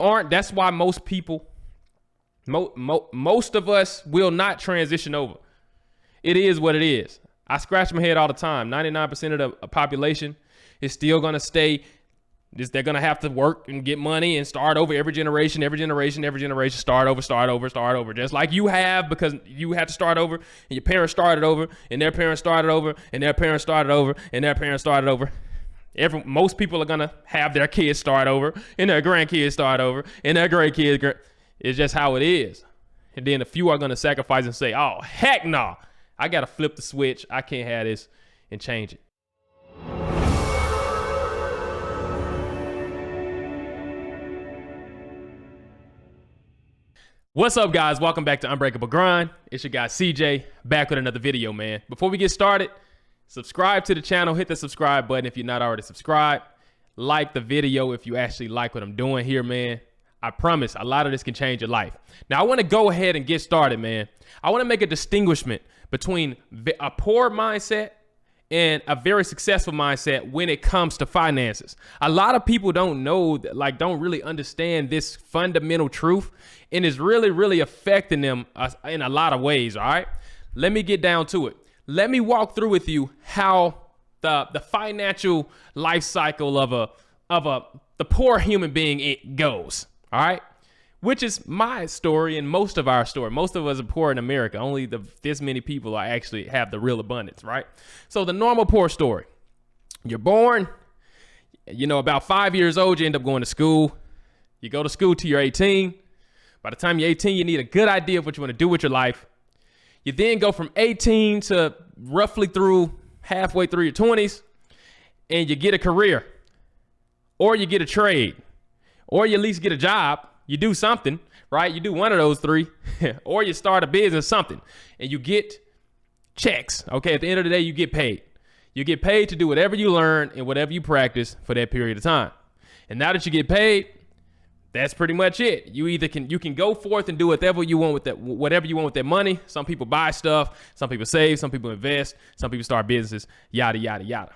aren't. That's why most people, most of us will not transition over. It is what it is. I scratch my head all the time. 99% of the population is still going to stay. They're going to have to work and get money and start over every generation, start over, just like you have, because you had to start over and your parents started over and their parents started over and their parents started over and their parents started over. Most people are going to have their kids start over and their grandkids start over and their great kids. It's just how it is. And then a few are going to sacrifice and say, oh, heck no, I got to flip the switch. I can't have this, and change it. What's up, guys? Welcome back to Unbreakable Grind. It's your guy CJ, back with another video, man. Before we get started, subscribe to the channel, hit the subscribe button if you're not already subscribed. Like the video if you actually like what I'm doing here, man. I promise a lot of this can change your life. Now, I want to go ahead and get started, man. I want to make a distinguishment between a poor mindset and a very successful mindset when it comes to finances. A lot of people don't know, don't really understand this fundamental truth, and it's really affecting them in a lot of ways. All right, let me get down to it. Let me walk through with you how the financial life cycle of the poor human being it goes. All right, which is my story and most of our story. Most of us are poor in America. Only this many people are actually have the real abundance, right? So the normal poor story: you're born, about 5 years old, you end up going to school. You go to school till you're 18. By the time you're 18, you need a good idea of what you want to do with your life. You then go from 18 to roughly halfway through your 20s, and you get a career, or you get a trade, or you at least get a job. You do something, right? You do one of those three, or you start a business, something, and you get checks. Okay, at the end of the day, you get paid. You get paid to do whatever you learn and whatever you practice for that period of time. And now that you get paid, that's pretty much it. You can go forth and do whatever you want with that money. Some people buy stuff, some people save, some people invest, some people start businesses, yada, yada, yada.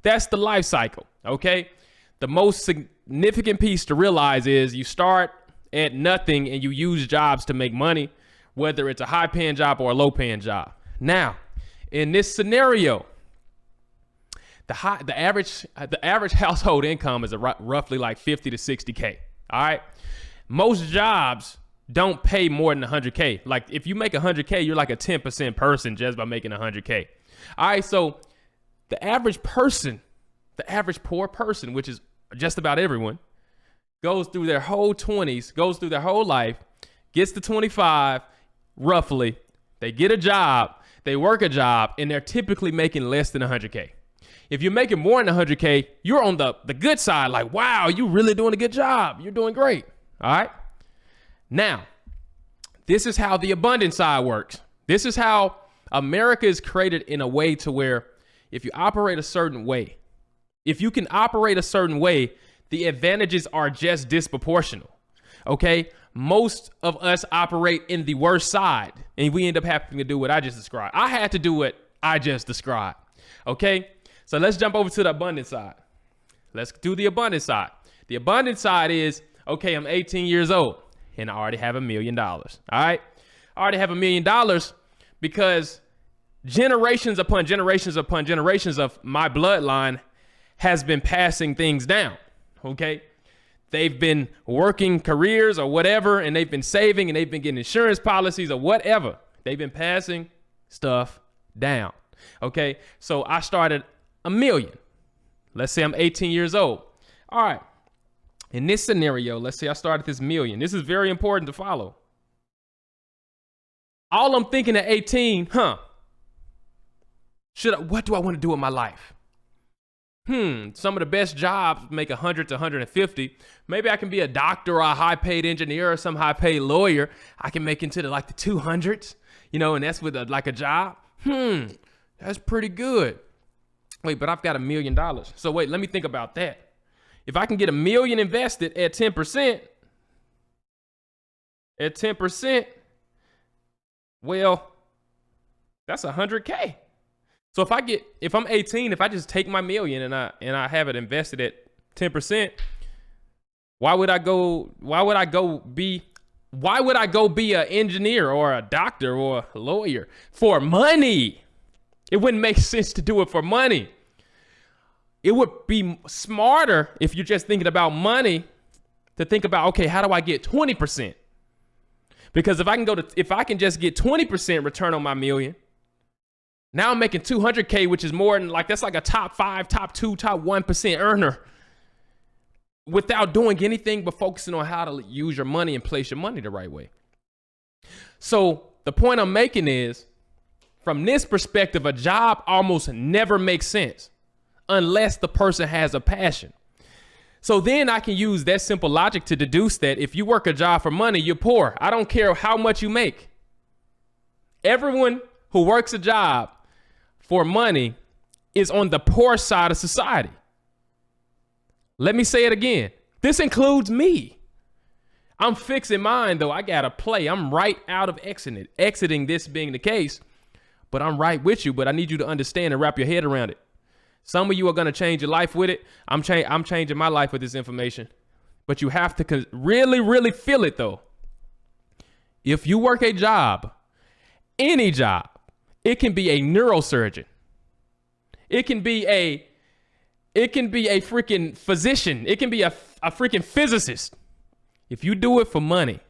That's the life cycle, okay? The most significant piece to realize is you start at nothing and you use jobs to make money, whether it's a high-paying job or a low-paying job. Now, in this scenario, the average household income is roughly like 50 to 60K. All right. Most jobs don't pay more than 100K. Like if you make 100K, you're like a 10% person just by making 100K. All right. So the average person, the average poor person, which is just about everyone, goes through their whole 20s, goes through their whole life, gets to 25, roughly. They get a job, they work a job, and they're typically making less than 100K. If you're making more than 100K, you're on the good side. Like, wow, you're really doing a good job. You're doing great. All right. Now, this is how the abundance side works. This is how America is created in a way to where if you operate a certain way, if you can operate a certain way, the advantages are just disproportional. Okay. Most of us operate in the worst side, and we end up having to do what I just described. I had to do what I just described. Okay. So let's jump over to the abundance side. Let's do the abundance side. The abundance side is, okay, I'm 18 years old and I already have $1 million. All right. I already have $1 million because generations upon generations upon generations of my bloodline has been passing things down. Okay. They've been working careers or whatever, and they've been saving and they've been getting insurance policies or whatever. They've been passing stuff down. Okay. So I started $1 million. Let's say I'm 18 years old. All right. In this scenario, let's say I started this $1 million. This is very important to follow. All I'm thinking at 18, what do I want to do with my life? Some of the best jobs make 100 to 150. Maybe I can be a doctor or a high-paid engineer or some high-paid lawyer. I can make into the 200s, and that's with a job. That's pretty good. Wait, but I've got $1 million. So wait, let me think about that. If I can get $1 million invested at 10%, well, that's 100K. So if I'm 18, if I just take my $1 million and I have it invested at 10%, Why would I go be an engineer or a doctor or a lawyer for money? It wouldn't make sense to do it for money. It would be smarter if you're just thinking about money to think about, okay, how do I get 20%? Because if I can just get 20% return on my million, now I'm making 200K, which is more than that's like a top 5, top 2, top 1% earner without doing anything but focusing on how to use your money and place your money the right way. So the point I'm making is, from this perspective, a job almost never makes sense unless the person has a passion. So then I can use that simple logic to deduce that if you work a job for money, you're poor. I don't care how much you make. Everyone who works a job for money is on the poor side of society. Let me say it again. This includes me. I'm fixing mine though. I gotta play. I'm right out of exiting this being the case, but I'm right with you. But I need you to understand and wrap your head around it. Some of you are going to change your life with it. I'm changing my life with this information. But you have to really, really feel it, though. If you work a job, any job, it can be a neurosurgeon. It can be a freaking physician. It can be a freaking physicist. If you do it for money,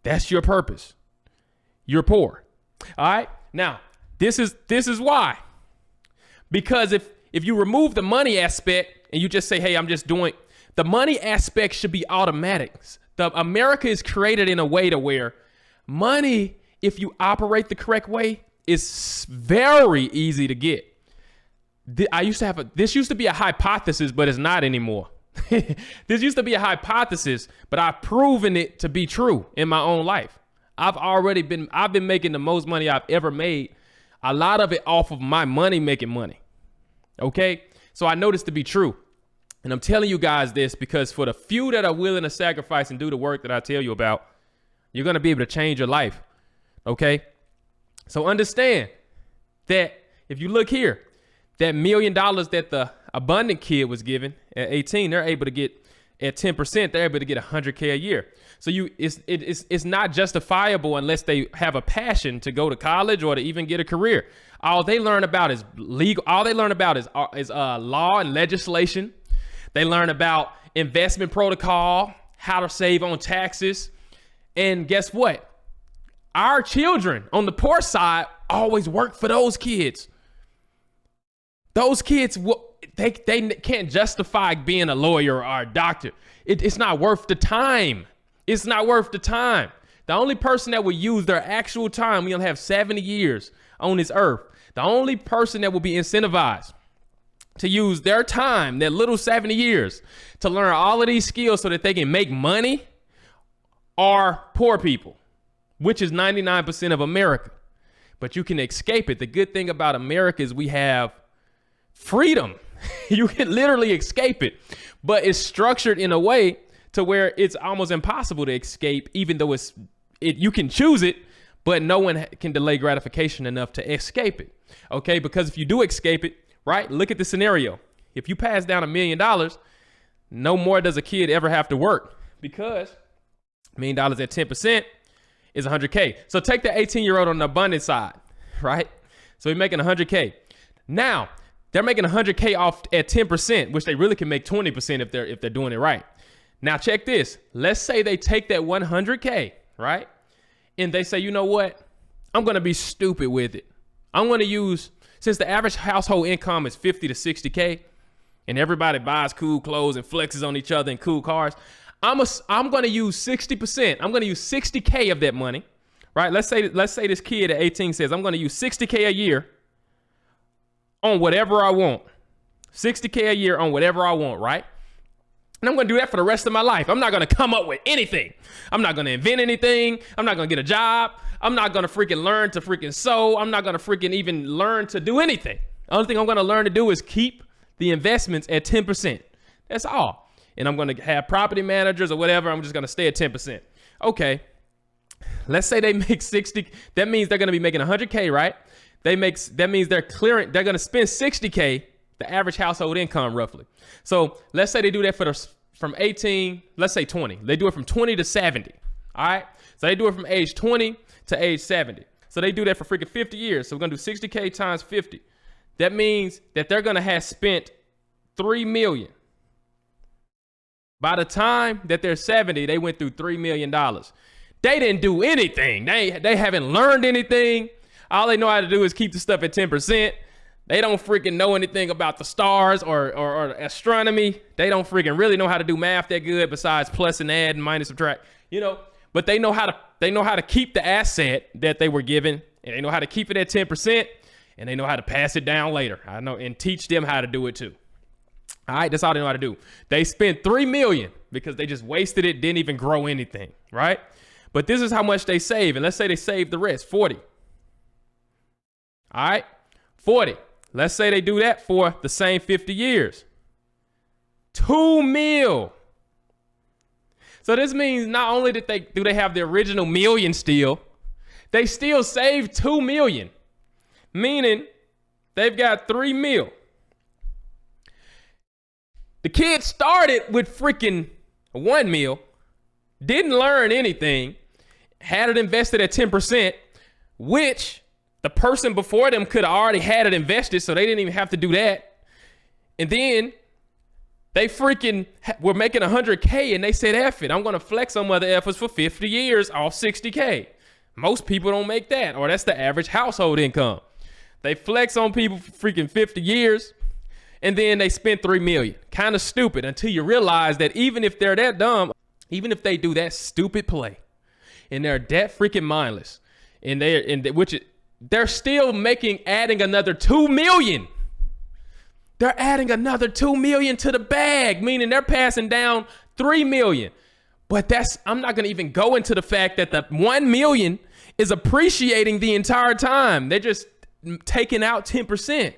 that's your purpose. You're poor. All right? Now, this is why. Because if you remove the money aspect and you just say, hey, I'm just doing, the money aspect should be automatic. America is created in a way to where money, if you operate the correct way, is very easy to get. This used to be a hypothesis, but it's not anymore. This used to be a hypothesis, but I've proven it to be true in my own life. I've been making the most money I've ever made. A lot of it off of my money making money. Okay, so I know this to be true. And I'm telling you guys this because for the few that are willing to sacrifice and do the work that I tell you about, you're going to be able to change your life. Okay, so understand that if you look here, that $1 million that the abundant kid was given at 18, they're able to get at 10%, they're able to get $100K a year. So it's not justifiable unless they have a passion to go to college or to even get a career. All they learn about is legal. All they learn about is law and legislation. They learn about investment protocol, how to save on taxes. And guess what? Our children on the poor side always work for those kids. Those kids, they can't justify being a lawyer or a doctor. It's not worth the time. It's not worth the time. The only person that will use their actual time, we'll have 70 years on this earth. The only person that will be incentivized to use their time, their little 70 years, to learn all of these skills so that they can make money are poor people, which is 99% of America. But you can escape it. The good thing about America is we have freedom. You can literally escape it, but it's structured in a way to where it's almost impossible to escape, even though you can choose it, but no one can delay gratification enough to escape it. Okay, because if you do escape it, right? Look at the scenario. If you pass down $1 million, no more does a kid ever have to work because $1 million at 10% is 100K. So take the 18-year-old on the abundant side, right? So he's making 100K. Now they're making 100K off at 10%, which they really can make 20% if they're doing it right. Now check this. Let's say they take that 100K, right? And they say, you know what? I'm going to be stupid with it. I'm going to use, since the average household income is 50 to 60K and everybody buys cool clothes and flexes on each other in cool cars, I'm going to use 60%. I'm going to use 60K of that money, right? Let's say this kid at 18 says, I'm going to use 60K a year on whatever I want. 60K a year on whatever I want, right? And I'm going to do that for the rest of my life. I'm not going to come up with anything. I'm not going to invent anything. I'm not going to get a job. I'm not going to freaking learn to freaking sew. I'm not going to freaking even learn to do anything. The only thing I'm going to learn to do is keep the investments at 10%. That's all. And I'm going to have property managers or whatever. I'm just going to stay at 10%. Okay. Let's say they make 60. That means they're going to be making 100K, right? That means they're going to spend 60K, the average household income roughly. So let's say they do that from 18, let's say 20. They do it from 20 to 70. All right. So they do it from age 20 to age 70. So they do that for freaking 50 years. So we're going to do 60K times 50. That means that they're going to have spent $3 million. By the time that they're 70, they went through $3 million. They didn't do anything. They haven't learned anything. All they know how to do is keep the stuff at 10%. They don't freaking know anything about the stars or astronomy. They don't freaking really know how to do math that good besides plus and add and minus subtract, you know, but they know how to keep the asset that they were given, and they know how to keep it at 10%, and they know how to pass it down later. I know, and teach them how to do it too. All right, that's all they know how to do. They spent $3 million because they just wasted it, didn't even grow anything, right? But this is how much they save, and let's say they save the rest, 40. All right, 40. Let's say they do that for the same 50 years. $2 million. So this means not only do they have the original million still, they still save $2 million, meaning they've got $3 million. The kid started with freaking $1 million, didn't learn anything, had it invested at 10%, which the person before them could have already had it invested, so they didn't even have to do that. And then they freaking were making 100K, and they said, F it, I'm going to flex on mother effers for 50 years off 60K. Most people don't make that, or that's the average household income. They flex on people for freaking 50 years, and then they spent $3 million. Kind of stupid until you realize that even if they're that dumb, even if they do that stupid play, and they're that freaking mindless, and they're still adding another $2 million. They're adding another $2 million to the bag, meaning they're passing down $3 million. But I'm not going to even go into the fact that the $1 million is appreciating the entire time. They're just taking out 10%.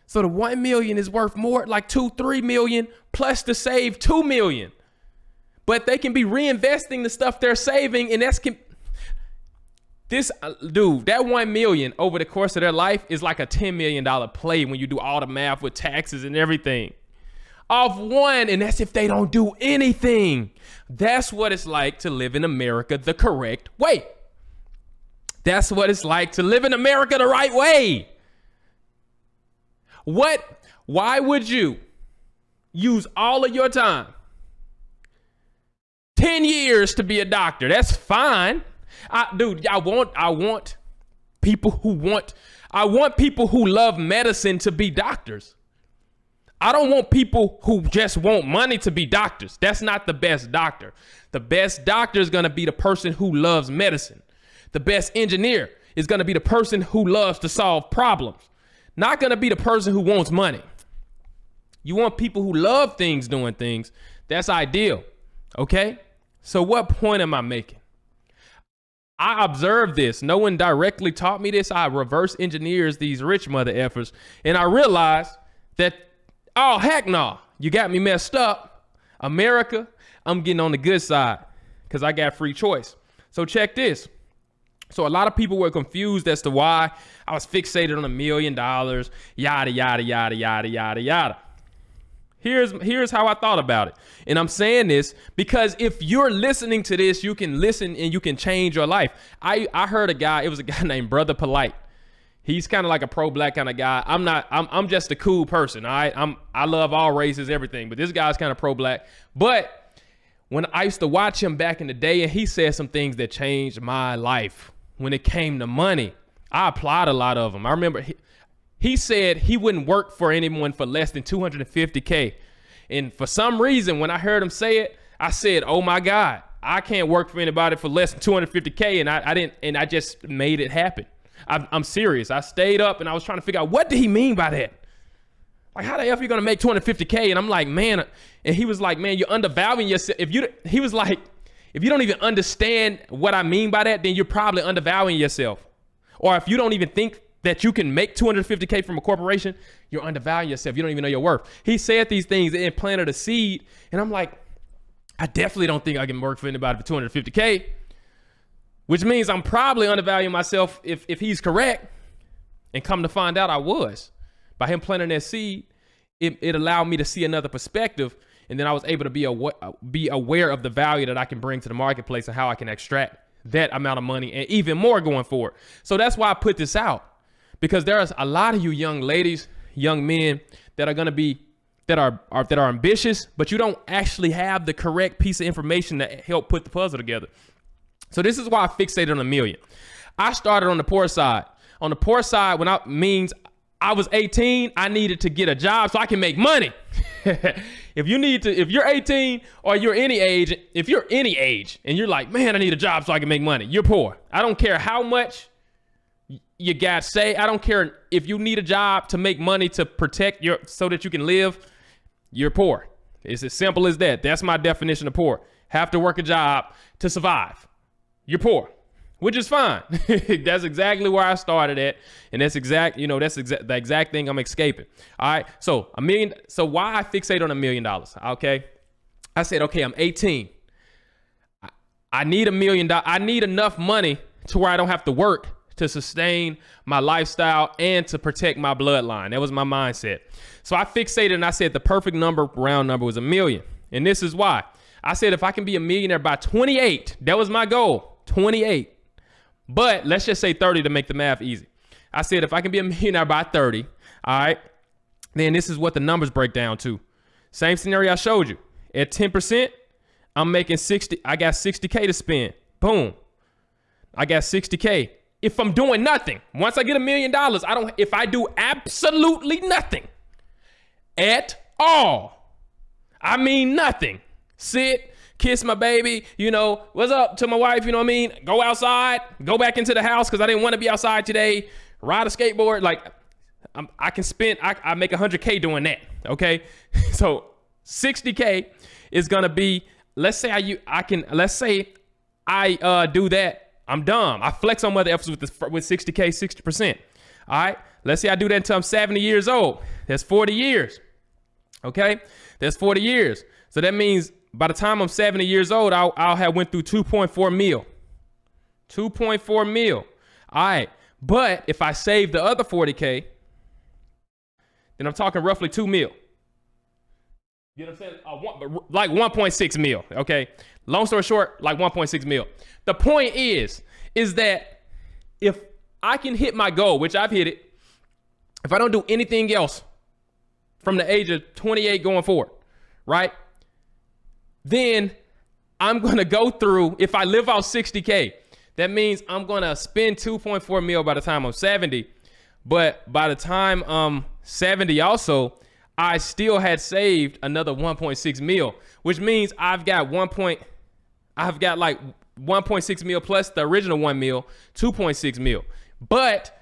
So the $1 million is worth more, like $3 million plus to save $2 million. But they can be reinvesting the stuff they're saving, and that $1 million over the course of their life is like a $10 million play when you do all the math with taxes and everything. Off one, and that's if they don't do anything. That's what it's like to live in America the correct way. That's what it's like to live in America the right way. Why would you use all of your time, 10 years to be a doctor? That's fine. I want people who love medicine to be doctors. I don't want people who just want money to be doctors. That's not the best doctor. The best doctor is going to be the person who loves medicine. The best engineer is going to be the person who loves to solve problems, not going to be the person who wants money. You want people who love things, doing things. That's ideal. Okay? So what point am I making? I observed this. No one directly taught me this. I reverse engineers these rich mother effers, and I realized that, oh, heck no, you got me messed up. America, I'm getting on the good side because I got free choice. So check this. So a lot of people were confused as to why I was fixated on $1 million, yada, yada, yada, yada, yada, yada. Here's how I thought about it. And I'm saying this because if you're listening to this, you can listen and you can change your life. I heard it was a guy named Brother Polite. He's kind of like a pro-black kind of guy. I'm just a cool person. All right. I love all races, everything, but this guy's kind of pro-black. But when I used to watch him back in the day, and he said some things that changed my life when it came to money, I applied a lot of them. I remember he said he wouldn't work for anyone for less than $250K. And for some reason, when I heard him say it, I said, oh my God, I can't work for anybody for less than $250K. And I just made it happen. I'm serious. I stayed up and I was trying to figure out, what did he mean by that? Like, how the hell are you going to make $250K? And I'm like, man, and he was like, man, you're undervaluing yourself. He was like, if you don't even understand what I mean by that, then you're probably undervaluing yourself. Or if you don't even think that you can make $250K from a corporation, you're undervaluing yourself. You don't even know your worth. He said these things and planted a seed. And I'm like, I definitely don't think I can work for anybody for $250K, which means I'm probably undervaluing myself if he's correct. And come to find out I was. By him planting that seed, it allowed me to see another perspective. And then I was able to be aware of the value that I can bring to the marketplace and how I can extract that amount of money and even more going forward. So that's why I put this out, because there's a lot of you young ladies, young men that are going to be, that are ambitious, but you don't actually have the correct piece of information that help put the puzzle together. So this is why I fixated on $1 million. I started on the poor side. On the poor side, means I was 18, I needed to get a job so I can make money. If you're 18 or you're any age, if you're any age and you're like, man, I need a job so I can make money, you're poor. I don't care how much you guys say. I don't care if you need a job to make money to protect so that you can live, you're poor. It's as simple as that. That's my definition of poor. Have to work a job to survive. You're poor, which is fine. That's exactly where I started at. And that's the exact thing I'm escaping. All right. So $1 million. So why I fixate on $1 million? Okay. I said, okay, I'm 18. I need $1 million. I need enough money to where I don't have to work to sustain my lifestyle and to protect my bloodline. That was my mindset. So I fixated and I said the perfect number, round number, was $1 million. And this is why. I said if I can be a millionaire by 28, that was my goal, 28. But let's just say 30 to make the math easy. I said if I can be a millionaire by 30, all right, then this is what the numbers break down to. Same scenario I showed you. At 10%, I'm making 60. I got 60K to spend. Boom. I got 60K. If I'm doing nothing, once I get $1 million, if I do absolutely nothing at all, I mean nothing, sit, kiss my baby, what's up to my wife, you know what I mean? Go outside, go back into the house because I didn't want to be outside today, ride a skateboard. Like I can spend, I make 100K doing that, okay? So 60K is going to be, let's say I do that. I'm dumb. I flex on mother efforts with 60K, 60%. All right. Let's say I do that until I'm 70 years old. That's 40 years. Okay. That's 40 years. So that means by the time I'm 70 years old, I'll have went through 2.4 mil. 2.4 mil. All right. But if I save the other 40K, then I'm talking roughly 2 mil. You know what I'm saying? Like 1.6 mil. Okay. Long story short, like 1.6 mil. The point is that if I can hit my goal, which I've hit it, if I don't do anything else from the age of 28 going forward, right? Then I'm going to go through, if I live out 60K, that means I'm going to spend 2.4 mil by the time I'm 70. But by the time I'm 70 also, I still had saved another 1.6 mil, which means I've got like 1.6 mil plus the original 1 mil, 2.6 mil. But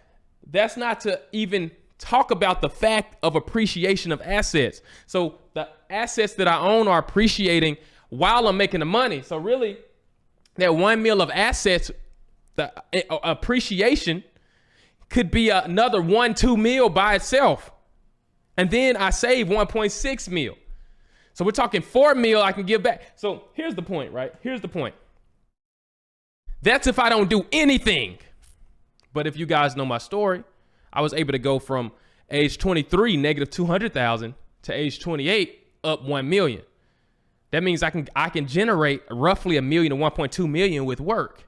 that's not to even talk about the fact of appreciation of assets. So the assets that I own are appreciating while I'm making the money. So really that 1 mil of assets, the appreciation could be another 2 mil by itself. And then I save 1.6 mil. So we're talking 4 mil I can give back. So here's the point, right? Here's the point. That's if I don't do anything. But if you guys know my story, I was able to go from age 23, negative 200,000 to age 28, up 1 million. That means I can generate roughly $1 million to 1.2 million with work.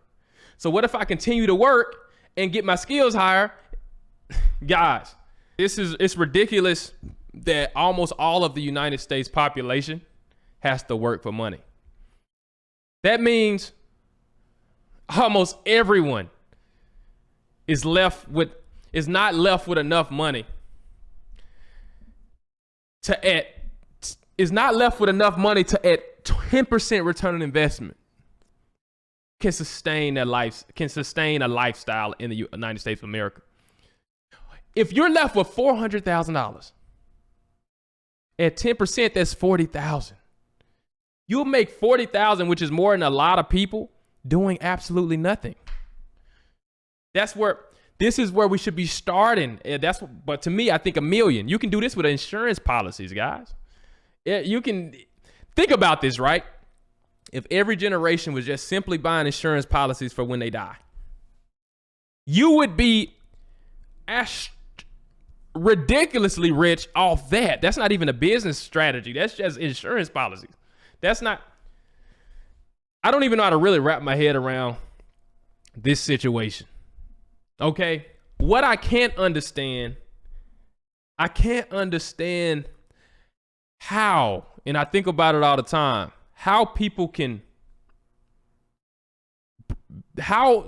So what if I continue to work and get my skills higher? Guys, it's ridiculous that almost all of the United States population has to work for money. That means almost everyone is not left with enough money to at 10% return on investment can sustain a lifestyle in the United States of America. If you're left with $400,000 at 10%, that's $40,000. You'll make $40,000, which is more than a lot of people doing absolutely nothing. This is where we should be starting. But to me, I think $1 million. You can do this with insurance policies, guys. You can think about this, right? If every generation was just simply buying insurance policies for when they die, you would be ridiculously rich off that. That's not even a business strategy. That's just insurance policies. That's not, I don't even know how to really wrap my head around this situation. Okay. What I can't understand how, and I think about it all the time, how people can, how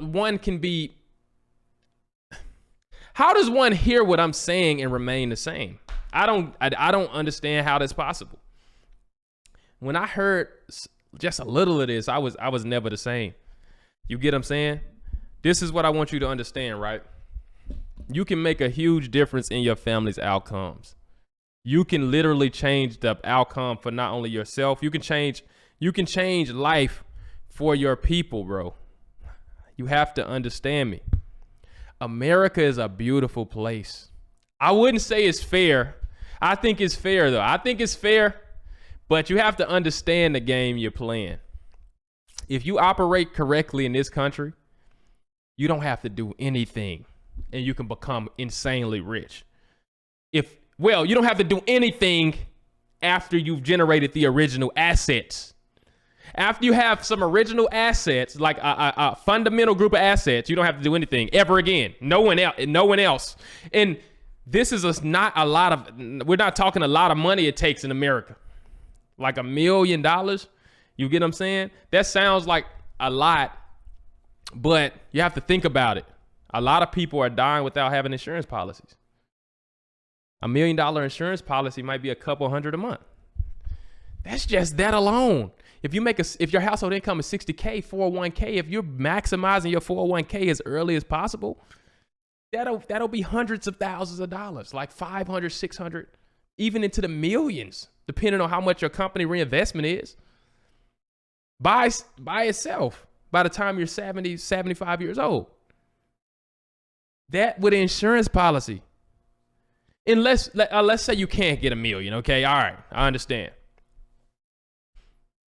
does one hear what I'm saying and remain the same? I don't understand how that's possible. When I heard just a little of this, I was never the same. You get what I'm saying? This is what I want you to understand, right? You can make a huge difference in your family's outcomes. You can literally change the outcome for not only yourself, you can change life for your people, bro. You have to understand me. America is a beautiful place. I wouldn't say it's fair. I think it's fair, though. I think it's fair, but you have to understand the game you're playing. If you operate correctly in this country, you don't have to do anything, and you can become insanely rich. You don't have to do anything after you've generated the original assets. After you have some original assets, like a fundamental group of assets, you don't have to do anything ever again. No one else. And this is not a lot of, we're not talking a lot of money it takes in America. Like $1 million. You get what I'm saying? That sounds like a lot, but you have to think about it. A lot of people are dying without having insurance policies. $1 million insurance policy might be a couple hundred a month. That's just that alone. If your household income is $60K, 401k, if you're maximizing your 401k as early as possible, that'll be hundreds of thousands of dollars, like 500, 600, even into the millions, depending on how much your company reinvestment is. By itself, by the time you're 70, 75 years old. That with an insurance policy. Unless, let's say you can't get $1 million, okay? All right, I understand.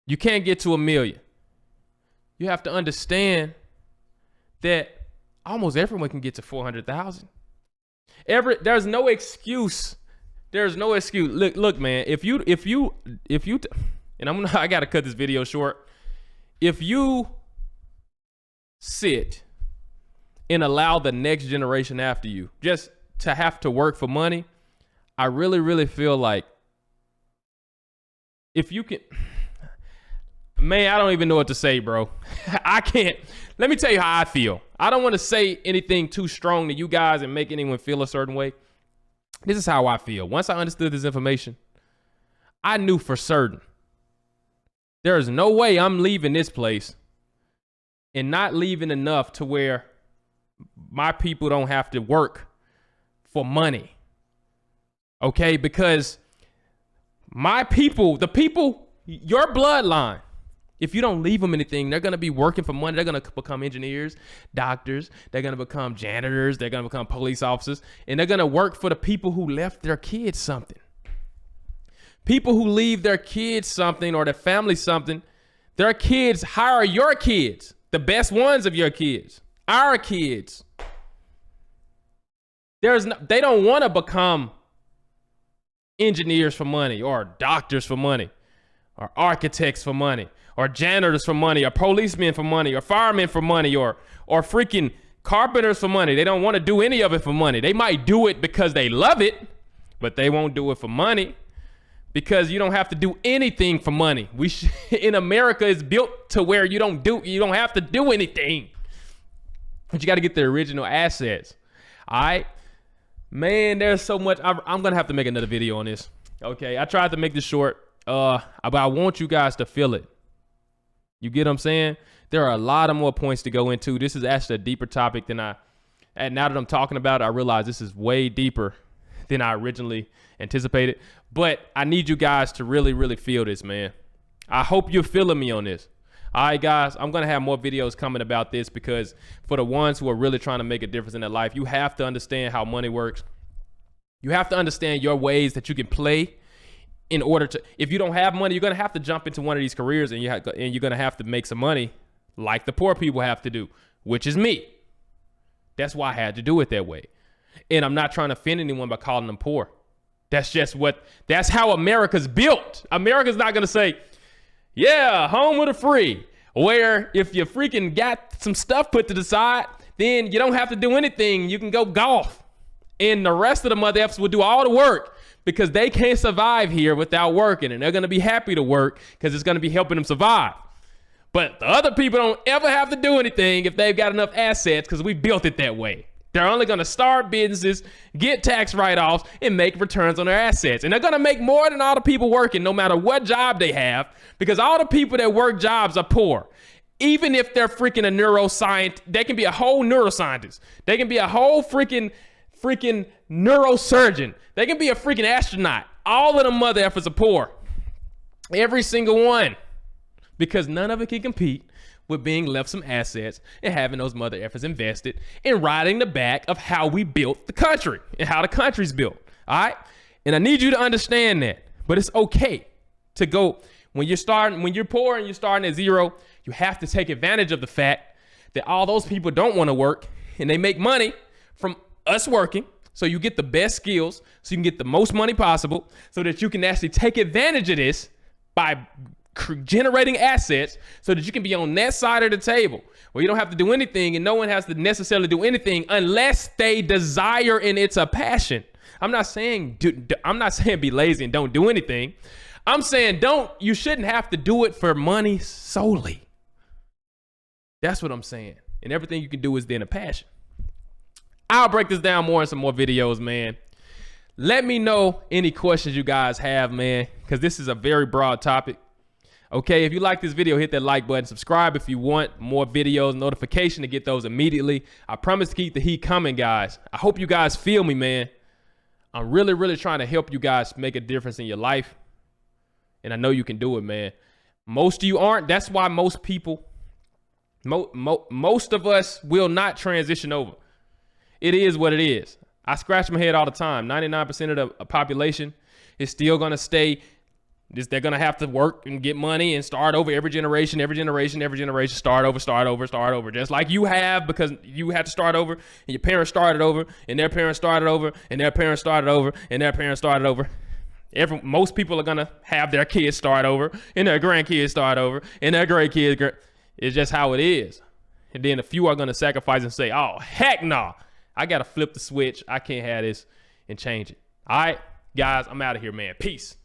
You can't get to $1 million. You have to understand that almost everyone can get to 400,000. There's no excuse. There's no excuse. Look, man. If you, and I gotta cut this video short. If you sit and allow the next generation after you just to have to work for money, I really, really feel like if you can. Man, I don't even know what to say, bro. I can't. Let me tell you how I feel. I don't want to say anything too strong to you guys and make anyone feel a certain way. This is how I feel. Once I understood this information, I knew for certain there is no way I'm leaving this place and not leaving enough to where my people don't have to work for money. Okay? Because my people, your bloodline, if you don't leave them anything, they're going to be working for money. They're going to become engineers, doctors. They're going to become janitors. They're going to become police officers. And they're going to work for the people who left their kids something. People who leave their kids something or their family something, their kids hire your kids, the best ones of your kids, our kids. They don't want to become engineers for money or doctors for money or architects for money, or janitors for money, or policemen for money, or firemen for money, or freaking carpenters for money. They don't want to do any of it for money. They might do it because they love it, but they won't do it for money because you don't have to do anything for money. In America, it's built to where you don't have to do anything, but you got to get the original assets. All right, man. There's so much. I'm gonna have to make another video on this. Okay, I tried to make this short. But I want you guys to feel it. You get what I'm saying? There are a lot of more points to go into. This is actually a deeper topic than and now that I'm talking about it, I realize this is way deeper than I originally anticipated. But I need you guys to really, really feel this, man. I hope you're feeling me on this. All right, guys, I'm going to have more videos coming about this because for the ones who are really trying to make a difference in their life, you have to understand how money works. You have to understand your ways that you can play in order to, if you don't have money, you're going to have to jump into one of these careers and you're going to have to make some money like the poor people have to do, which is me. That's why I had to do it that way. And I'm not trying to offend anyone by calling them poor. That's how America's built. America's not going to say, yeah, home with a free, where if you freaking got some stuff put to the side, then you don't have to do anything. You can go golf. And the rest of the mother effers will do all the work because they can't survive here without working. And they're going to be happy to work because it's going to be helping them survive. But the other people don't ever have to do anything if they've got enough assets because we built it that way. They're only going to start businesses, get tax write-offs, and make returns on their assets. And they're going to make more than all the people working no matter what job they have because all the people that work jobs are poor. Even if they're freaking a neuroscientist, they can be a whole neuroscientist. They can be a whole freaking neurosurgeon. They can be a freaking astronaut. All of them mother effers are poor. Every single one. Because none of it can compete with being left some assets and having those mother effers invested and riding the back of how we built the country and how the country's built. All right. And I need you to understand that. But it's okay to go when you're poor and you're starting at zero, you have to take advantage of the fact that all those people don't want to work and they make money from us working. So you get the best skills so you can get the most money possible so that you can actually take advantage of this by generating assets so that you can be on that side of the table where you don't have to do anything and no one has to necessarily do anything unless they desire and it's a passion. I'm not saying be lazy and don't do anything. I'm saying you shouldn't have to do it for money solely. That's what I'm saying. And everything you can do is then a passion. I'll break this down more in some more videos, man. Let me know any questions you guys have, man, because this is a very broad topic. Okay, if you like this video, hit that like button. Subscribe if you want more videos, notification to get those immediately. I promise to keep the heat coming, guys. I hope you guys feel me, man. I'm really, really trying to help you guys make a difference in your life. And I know you can do it, man. Most of you aren't. That's why most people, most of us will not transition over. It is what it is. I scratch my head all the time. 99% of the population is still going to stay. They're going to have to work and get money and start over every generation, start over. Just like you have, because you had to start over and your parents started over and their parents started over and their parents started over and their parents started over. Most people are going to have their kids start over and their grandkids start over and their great kids. It's just how it is. And then a few are going to sacrifice and say, oh, heck no. I got to flip the switch. I can't have this and change it. All right, guys, I'm out of here, man. Peace.